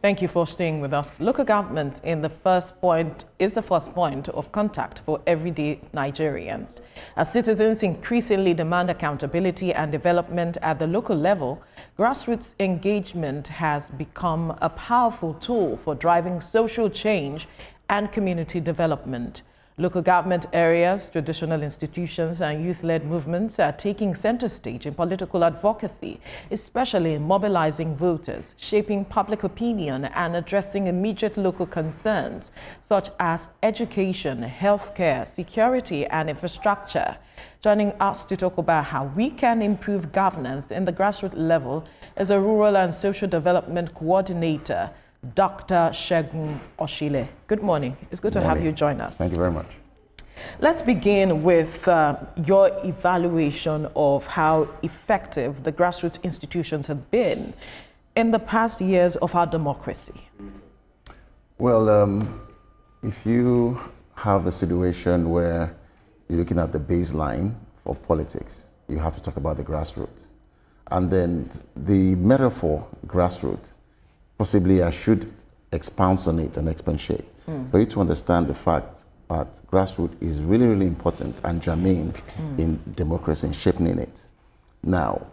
Thank you for staying with us. Local government is the first point of contact for everyday Nigerians. As citizens increasingly demand accountability and development at the local level, grassroots engagement has become a powerful tool for driving social change and community development. Local government areas, traditional institutions, and youth-led movements are taking center stage in political advocacy, especially in mobilizing voters, shaping public opinion, and addressing immediate local concerns such as education, healthcare, security, and infrastructure. Joining us to talk about how we can improve governance in the grassroots level is a rural and social development coordinator, Dr. Segun Oshile. Good morning. It's good to have you join us. Thank you very much. Let's begin with your evaluation of how effective the grassroots institutions have been in the past years of our democracy. Well, if you have a situation where you're looking at the baseline of politics, you have to talk about the grassroots. And then the metaphor grassroots, possibly I should expound on it and expatiate for you to understand the fact that grassroots is really, really important and germane in democracy and shaping it. Now,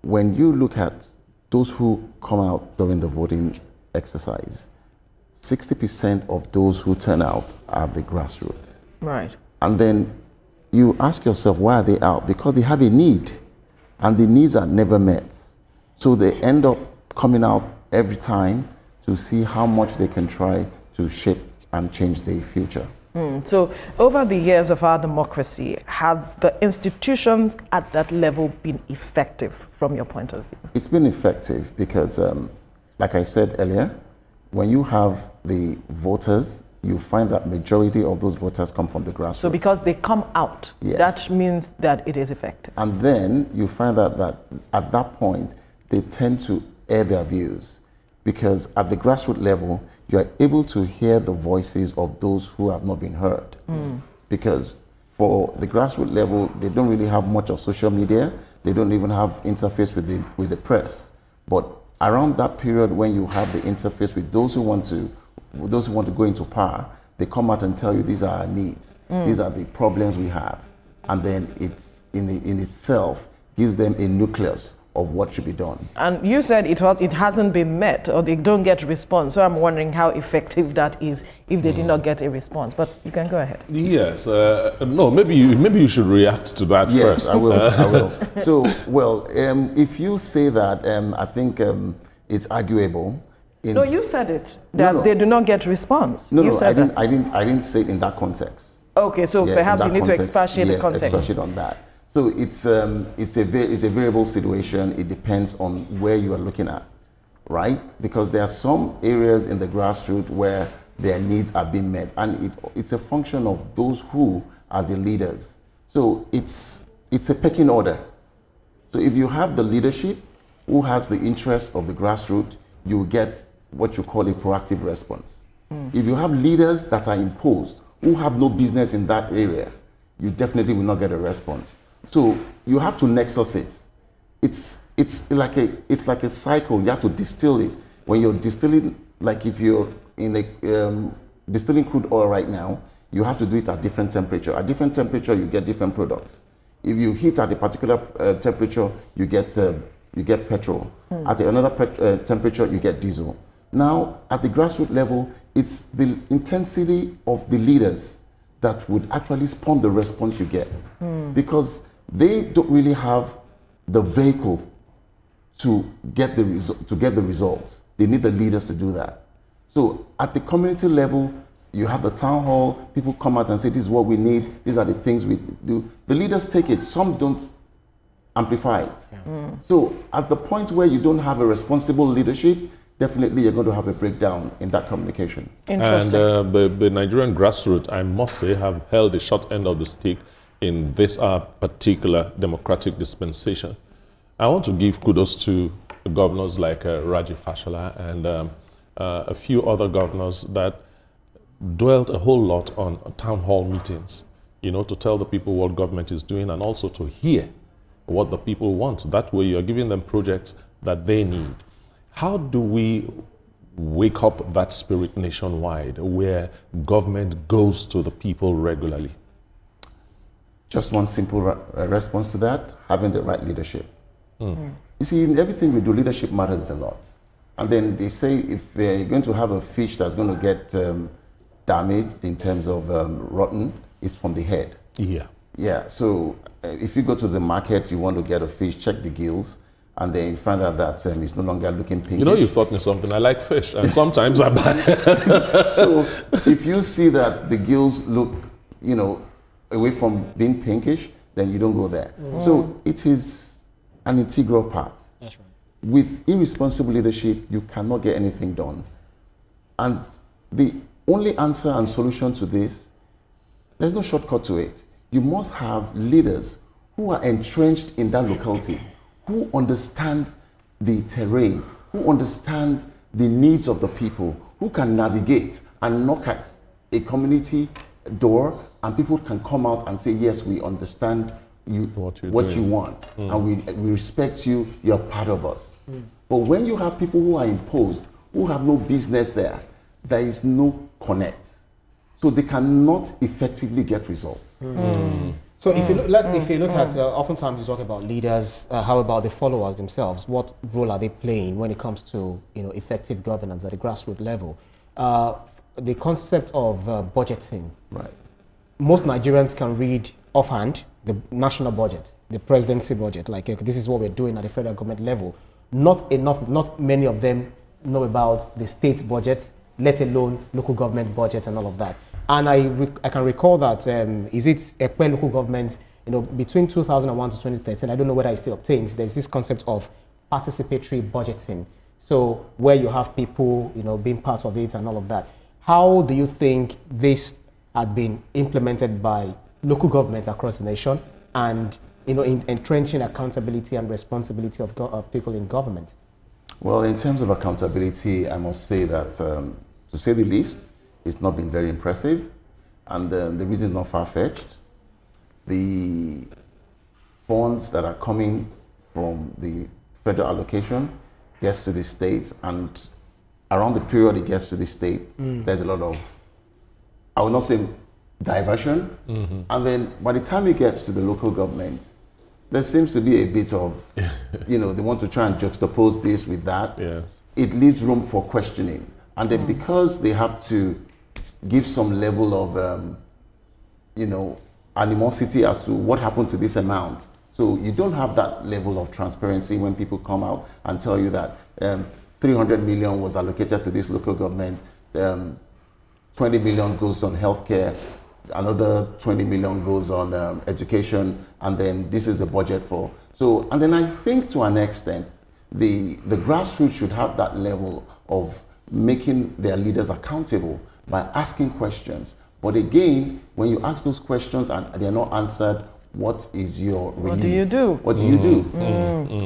when you look at those who come out during the voting exercise, 60% of those who turn out are the grassroots. Right. And then you ask yourself, why are they out? Because they have a need, and the needs are never met. So they end up coming out every time to see how much they can try to shape and change their future. So over the years of our democracy, have the institutions at that level been effective from your point of view? It's been effective because, like I said earlier, when you have the voters, you find that majority of those voters come from the grassroots. So because they come out, yes, that means that it is effective. And then you find out that at that point, they tend to air their views, because at the grassroots level, you are able to hear the voices of those who have not been heard. Because for the grassroots level, they don't really have much of social media. They don't even have interface with the press. But around that period when you have the interface with those who want to go into power, they come out and tell you these are our needs. These are the problems we have. And then it's in itself gives them a nucleus of what should be done. And you said it hasn't been met, or they don't get a response. So I'm wondering how effective that is if they did not get a response. But you can go ahead. Yes. No, maybe you should react to that first. Yes, I will. I will. So, well, if you say that, I think it's arguable. No, you said it, that they do not get response. No, I didn't say it in that context. Okay, so perhaps you need to expatiate the context. Expatiate on that. So it's a variable situation. It depends on where you are looking at, right? Because there are some areas in the grassroots where their needs are being met, and it's a function of those who are the leaders. So it's a pecking order. So if you have the leadership who has the interest of the grassroots, you get what you call a proactive response. If you have leaders that are imposed who have no business in that area, you definitely will not get a response. So you have to nexus it. It's like a cycle. You have to distill it. When you're distilling, like if you're in a distilling crude oil right now, you have to do it at different temperature. At different temperature, you get different products. If you heat at a particular temperature, you get petrol. At another temperature, you get diesel. Now, at the grassroots level, it's the intensity of the leaders that would actually spawn the response you get. Because they don't really have the vehicle to get the results. They need the leaders to do that. So at the community level, you have the town hall, people come out and say, this is what we need, these are the things we do. The leaders take it, some don't amplify it. So at the point where you don't have a responsible leadership, definitely you're going to have a breakdown in that communication. Interesting. And the Nigerian grassroots, I must say, have held the short end of the stick in this particular democratic dispensation. I want to give kudos to governors like Raji Fashola and a few other governors that dwelt a whole lot on town hall meetings, you know, to tell the people what government is doing and also to hear what the people want. That way you're giving them projects that they need. How do we wake up that spirit nationwide where government goes to the people regularly? Just one simple response to that: having the right leadership. You see, in everything we do, leadership matters a lot. And then they say if you're going to have a fish that's going to get damaged in terms of rotten, it's from the head. Yeah. Yeah, so if you go to the market, you want to get a fish, check the gills, and then you find out that it's no longer looking pinkish. You know, you've taught me something. I like fish, and sometimes I buy. So if you see that the gills look, away from being pinkish, then you don't go there. So it is an integral part. That's right. With irresponsible leadership, you cannot get anything done. And the only answer and solution to this, there's no shortcut to it. You must have leaders who are entrenched in that locality, who understand the terrain, who understand the needs of the people, who can navigate and knock at a community door, and people can come out and say, yes, we understand what you want, and we respect you, you're part of us. But when you have people who are imposed, who have no business there, there is no connect. So they cannot effectively get results. So if you look, at, oftentimes you talk about leaders, how about the followers themselves? What role are they playing when it comes to effective governance at the grassroots level? The concept of budgeting. Right. Most Nigerians can read offhand the national budget, the presidency budget, like this is what we're doing at the federal government level. Not many of them know about the state budget, let alone local government budget and all of that. And I can recall that, is it Ekpe local government, between 2001 to 2013, I don't know whether it still obtains, there's this concept of participatory budgeting. So where you have people, being part of it and all of that. How do you think this had been implemented by local governments across the nation and, in entrenching accountability and responsibility of people in government? Well, in terms of accountability, I must say that, to say the least, it's not been very impressive, and the reason is not far-fetched. The funds that are coming from the federal allocation gets to the states, and around the period it gets to the state, there's a lot of, I will not say diversion, and then by the time it gets to the local governments, there seems to be a bit of, they want to try and juxtapose this with that. Yes. It leaves room for questioning. And then because they have to give some level of, animosity as to what happened to this amount. So you don't have that level of transparency when people come out and tell you that 300 million was allocated to this local government, 20 million goes on healthcare, another 20 million goes on education, and then this is the budget for. So, and then I think to an extent, the grassroots should have that level of making their leaders accountable by asking questions. But again, when you ask those questions and they're not answered, what is your relief? What do you do? What do you do?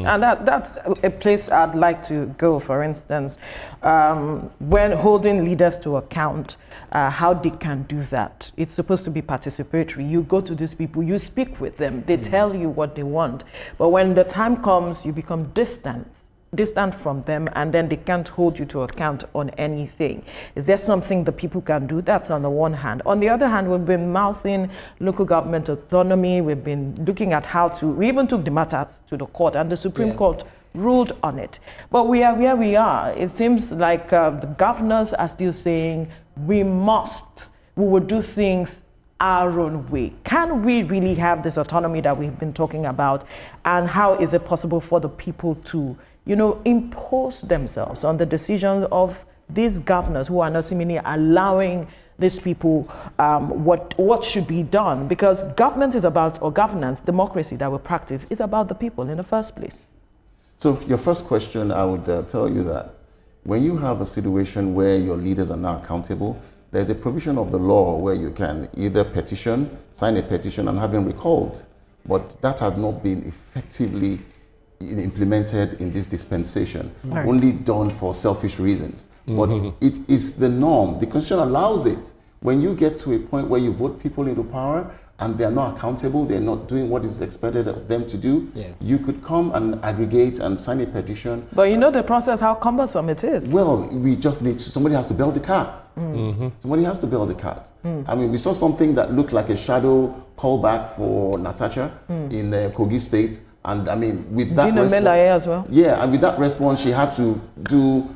And that's a place I'd like to go, for instance, when holding leaders to account, how they can do that. It's supposed to be participatory. You go to these people, you speak with them, they tell you what they want. But when the time comes, you become distant from them, and then they can't hold you to account on anything. Is there something the people can do? That's on the one hand. On the other hand, we've been mouthing local government autonomy. We've been looking at how to, we even took the matter to the court, and the Supreme Court ruled on it. But we are where we are. It seems like the governors are still saying we will do things our own way. Can we really have this autonomy that we've been talking about? And how is it possible for the people to impose themselves on the decisions of these governors who are not seemingly allowing these people what should be done? Because government is about, or governance, democracy that we practice, is about the people in the first place. So your first question, I would tell you that when you have a situation where your leaders are now accountable, there's a provision of the law where you can either sign a petition and have him recalled. But that has not been effectively implemented in this dispensation, only done for selfish reasons. But it is the norm. The Constitution allows it. When you get to a point where you vote people into power and they're not accountable, they're not doing what is expected of them to do, you could come and aggregate and sign a petition. But you know the process, how cumbersome it is. Well, we just need to, somebody has to build the cart. Somebody has to build the cart. I mean, we saw something that looked like a shadow callback for Natasha in Kogi State. And I mean, with that response, as well. Yeah, and with that response, she had to do,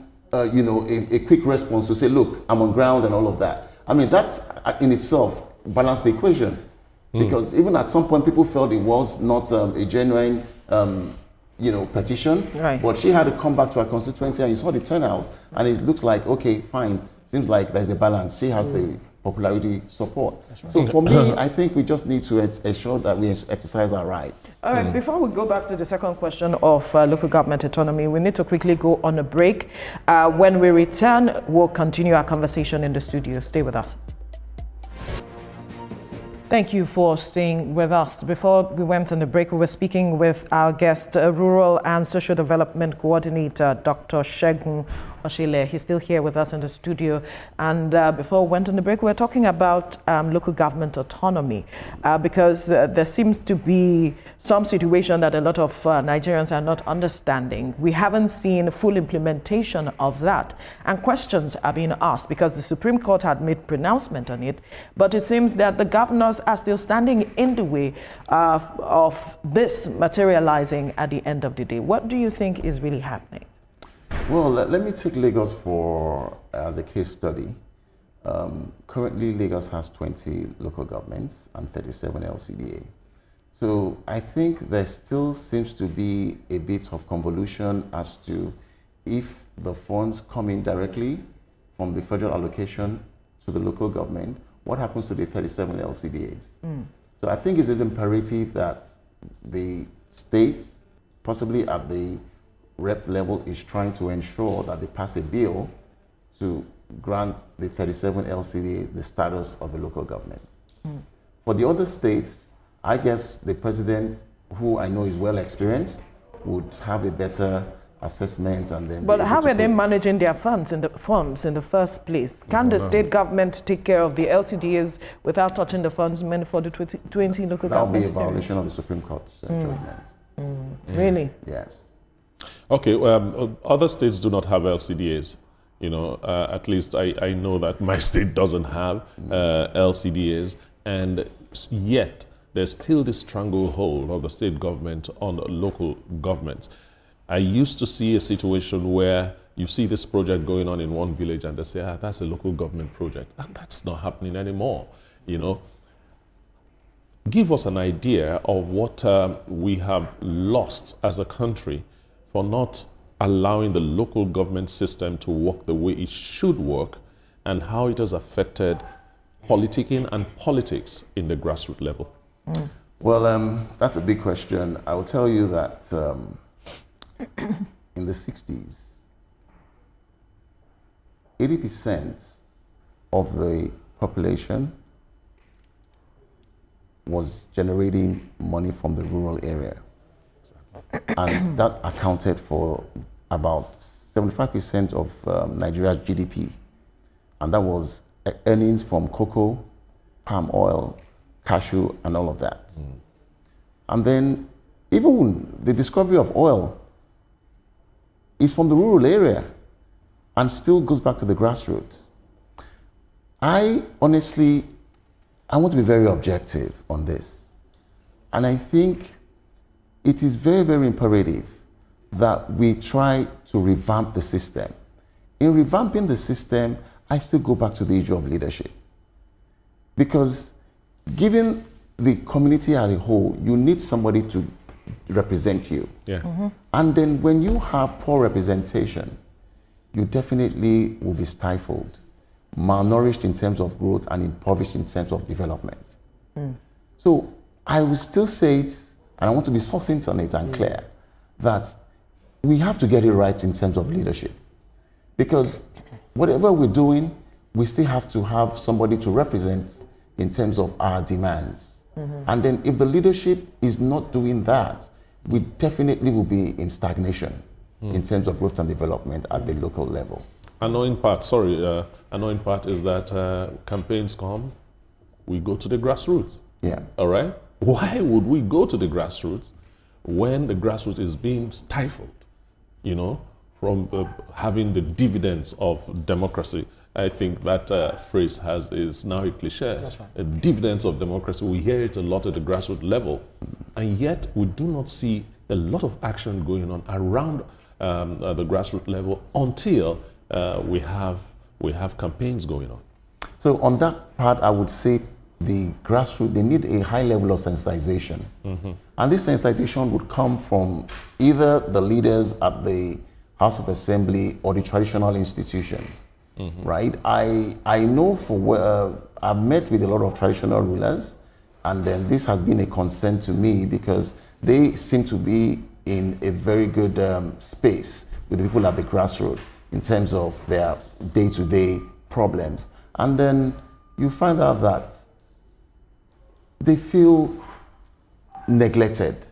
you know, a quick response to say, look, I'm on ground and all of that. I mean, that in itself balanced the equation. Because even at some point, people felt it was not a genuine, you know, petition. Right. But she had to come back to her constituency, and you saw the turnout. And it looks like, okay, fine. Seems like there's a balance. She has the popularity support. Right. So for me, I think we just need to ensure that we exercise our rights. All right, before we go back to the second question of local government autonomy, we need to quickly go on a break. When we return, we'll continue our conversation in the studio. Stay with us. Thank you for staying with us. Before we went on the break, we were speaking with our guest, Rural and Social Development Coordinator, Dr. Segun Oshile. He's still here with us in the studio. And before we went on the break, we were talking about local government autonomy because there seems to be some situation that a lot of Nigerians are not understanding. We haven't seen full implementation of that. And questions are being asked because the Supreme Court had made pronouncement on it. But it seems that the governors are still standing in the way of this materializing at the end of the day. What do you think is really happening? Well, let me take Lagos as a case study. Currently, Lagos has 20 local governments and 37 LCDA. So I think there still seems to be a bit of convolution as to if the funds come in directly from the federal allocation to the local government, what happens to the 37 LCDAs? So I think it's imperative that the states, possibly at the rep level, is trying to ensure that they pass a bill to grant the 37 LCDA the status of a local government. For the other states, I guess the president, who I know is well experienced, would have a better assessment and then. But how are they managing their funds in the first place? Can the state government take care of the LCDs without touching the funds meant for the 20 local governments? That would be a violation of the Supreme Court's judgments. Really? Yes. Okay, other states do not have LCDAs. You know, at least I know that my state doesn't have LCDAs, and yet there's still this stranglehold of the state government on local governments. I used to see a situation where you see this project going on in one village and they say, that's a local government project. And that's not happening anymore, you know. Give us an idea of what we have lost as a country for not allowing the local government system to work the way it should work, and how it has affected politicking and politics in the grassroots level. Well, that's a big question. I will tell you that in the 60s, 80% of the population was generating money from the rural area. And that accounted for about 75% of Nigeria's GDP. And that was earnings from cocoa, palm oil, cashew, and all of that. And then even the discovery of oil is from the rural area and still goes back to the grassroots. I honestly, I want to be very objective on this. And I think it is very, very imperative that we try to revamp the system. In revamping the system, I still go back to the issue of leadership. Because given the community as a whole, you need somebody to represent you. And then when you have poor representation, you definitely will be stifled, malnourished in terms of growth, and impoverished in terms of development. So I will still say it, and I want to be succinct on it and clear, that we have to get it right in terms of leadership. Because whatever we're doing, we still have to have somebody to represent in terms of our demands. And then if the leadership is not doing that, we definitely will be in stagnation in terms of growth and development at the local level. Annoying part is that campaigns come, we go to the grassroots. Yeah. All right? Why would we go to the grassroots when the grassroots is being stifled, you know, from having the dividends of democracy? I think that phrase is now a cliche. That's right. Dividends of democracy. We hear it a lot at the grassroots level, and yet we do not see a lot of action going on around the grassroots level until we have campaigns going on. So on that part, I would say the grassroots, they need a high level of sensitization. And this sensitization would come from either the leaders at the House of Assembly or the traditional institutions. Right? I know I've met with a lot of traditional rulers, and then this has been a concern to me because they seem to be in a very good space with the people at the grassroots in terms of their day-to-day problems. And then you find out that they feel neglected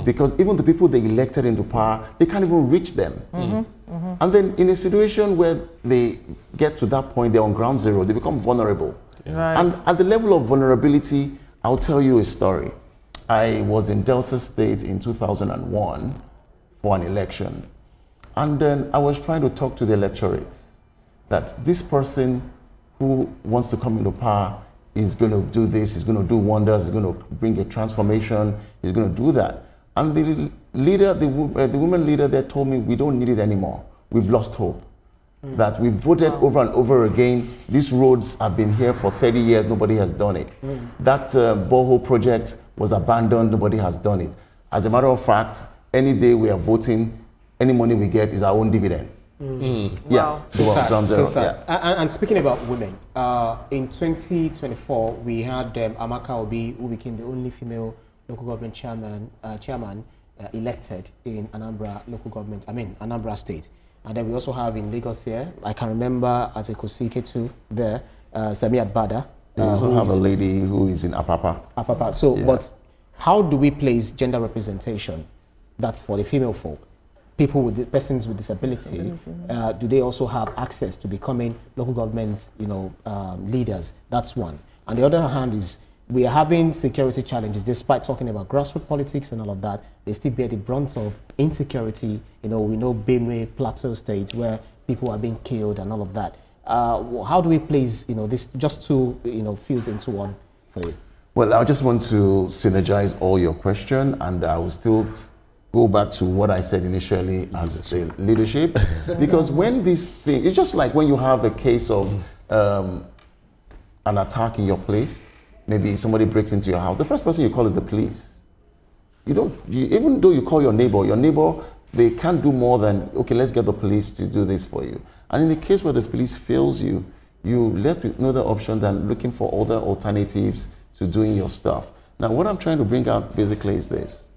because even the people they elected into power, they can't even reach them. And then in a situation where they get to that point, they're on ground zero, they become vulnerable. Right. And at the level of vulnerability, I'll tell you a story. I was in Delta State in 2001 for an election. And then I was trying to talk to the electorates that this person who wants to come into power is going to do this, he's going to do wonders, he's going to bring a transformation, he's going to do that. And the leader, the woman leader there told me, we don't need it anymore. We've lost hope. That we've voted over and over again. These roads have been here for 30 years, nobody has done it. That borehole project was abandoned, nobody has done it. As a matter of fact, any day we are voting, any money we get is our own dividend. Yeah. Wow. So sad. And speaking about women, in 2024, we had Amaka Obi, who became the only female local government chairman elected in Anambra local government, Anambra State. And then we also have in Lagos here, I can remember as a Kosiketu there, Samiat Bada. We also have a lady who is in Apapa. So, but how do we place gender representation? That's for the female folk. Persons with disability, do they also have access to becoming local government, leaders? That's one. On the other hand is, we are having security challenges, despite talking about grassroots politics and all of that. They still bear the brunt of insecurity. We know Benue, Plateau states where people are being killed and all of that. How do we place, this just two, fused into one for you? Well, I just want to synergize all your question, and I will still go back to what I said initially as the leadership, because when this thing, it's just like when you have a case of an attack in your place. Maybe somebody breaks into your house. The first person you call is the police. Even though you call your neighbor, they can't do more than, okay, let's get the police to do this for you. And in the case where the police fails you, you're left with no other option than looking for other alternatives to doing your stuff. Now, what I'm trying to bring out basically is this.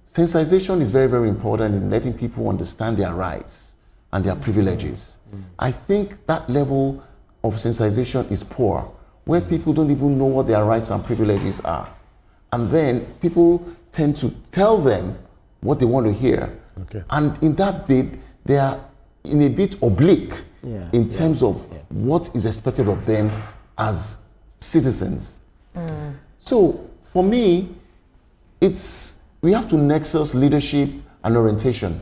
Sensitization is very, very important in letting people understand their rights and their privileges. I think that level of sensitization is poor, where people don't even know what their rights and privileges are. And then people tend to tell them what they want to hear. Okay. And in that bit, they are in a bit oblique in terms of what is expected of them as citizens. So for me, we have to nexus leadership and orientation.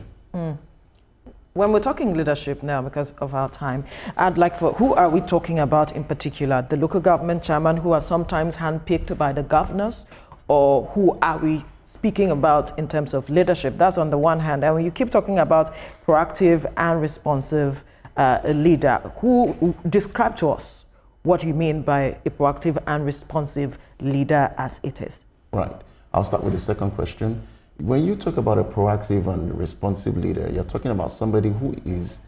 When we're talking leadership now, because of our time, I'd like who are we talking about in particular? The local government chairman who are sometimes handpicked by the governors, or who are we speaking about in terms of leadership? That's on the one hand. And when you keep talking about proactive and responsive leader, describe to us what you mean by a proactive and responsive leader as it is. Right. I'll start with the second question. When you talk about a proactive and responsive leader, you're talking about somebody who is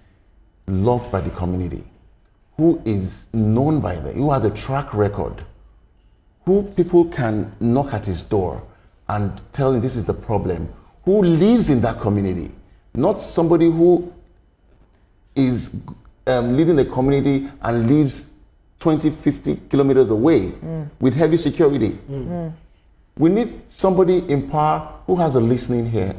loved by the community, who is known by them, who has a track record, who people can knock at his door and tell him this is the problem, who lives in that community, not somebody who is leading a community and lives 20, 50 kilometers away with heavy security. We need somebody in power who has a listening ear,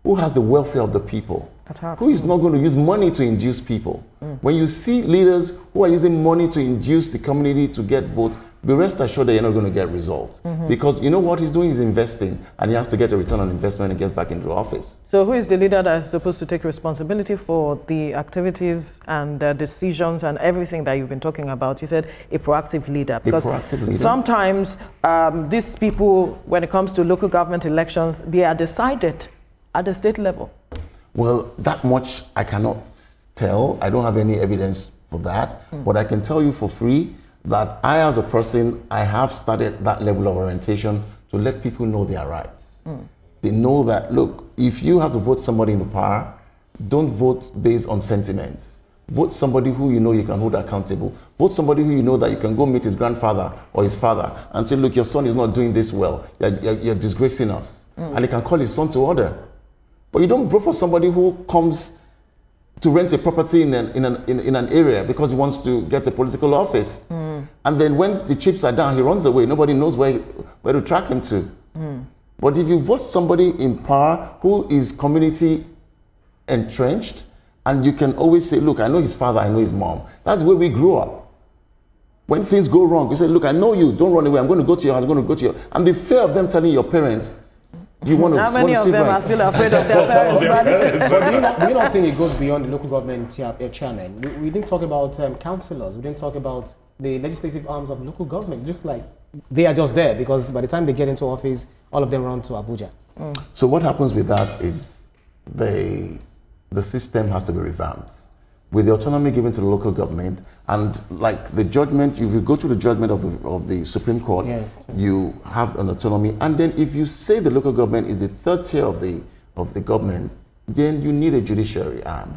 who has the welfare of the people, who is not going to use money to induce people. When you see leaders who are using money to induce the community to get votes, be rest assured that you're not going to get results. Because you know what he's doing is investing, and he has to get a return on investment and gets back into office. So who is the leader that is supposed to take responsibility for the activities and decisions and everything that you've been talking about? You said a proactive leader. Because sometimes these people, when it comes to local government elections, they are decided at the state level. Well, that much I cannot tell. I don't have any evidence for that. But I can tell you for free that I, as a person, I have started that level of orientation to let people know their rights. They know that, look, if you have to vote somebody into power, don't vote based on sentiments. Vote somebody who you know you can hold accountable. Vote somebody who you know that you can go meet his grandfather or his father and say, look, your son is not doing this well. You're disgracing us. And he can call his son to order. But you don't vote for somebody who comes to rent a property in an area because he wants to get a political office. And then when the chips are down, he runs away. Nobody knows where to track him to. But if you vote somebody in power who is community entrenched, and you can always say, look, I know his father, I know his mom. That's the way we grew up. When things go wrong, you say, look, I know you, don't run away. I'm going to go to your house, I'm going to go to your... And the fear of them telling your parents, you want to... How many of them are still afraid of their parents? But do you not think it goes beyond the local government chairman? We didn't talk about councillors. We didn't talk about the legislative arms of local government. It looks like they are just there because by the time they get into office, all of them run to Abuja. So what happens with that is the system has to be revamped with the autonomy given to the local government, and like the judgment, if you go to the judgment of the Supreme Court, you have an autonomy, and then if you say the local government is the third tier of the government, then you need a judiciary arm.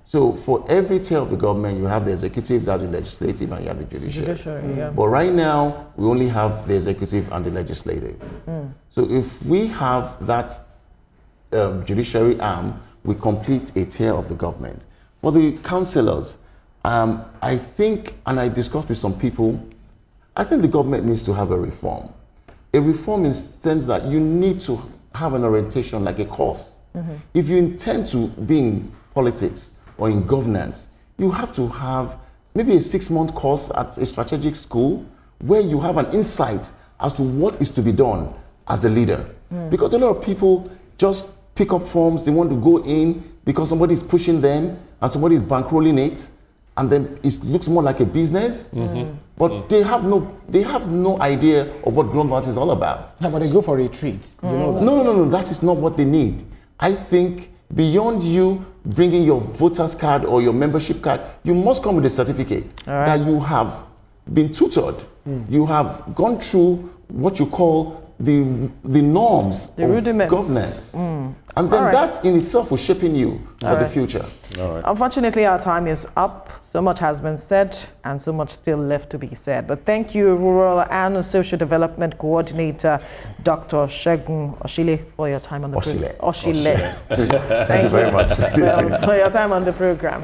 So for every tier of the government, you have the executive, you have the legislative, and you have the judiciary. But right now, we only have the executive and the legislative. So if we have that judiciary arm, we complete a tier of the government. For the councillors, I think, and I discussed with some people, I think the government needs to have a reform. A reform in the sense that you need to have an orientation like a course. If you intend to be in politics or in governance, you have to have maybe a 6-month course at a strategic school where you have an insight as to what is to be done as a leader. Because a lot of people just pick up forms, they want to go in because somebody is pushing them and somebody is bankrolling it, and then it looks more like a business. But they have no idea of what government is all about. Yeah, but they go for retreats. You know that. No, that is not what they need. I think beyond you bringing your voter's card or your membership card, you must come with a certificate that you have been tutored. You have gone through what you call the norms of governance. And then that in itself will shape you for the future. Unfortunately, our time is up. So much has been said and so much still left to be said. But thank you, Rural and Social Development Coordinator, Dr. Segun Oshile, for your time on the program. Oshile. Thank you very much. For your time on the program.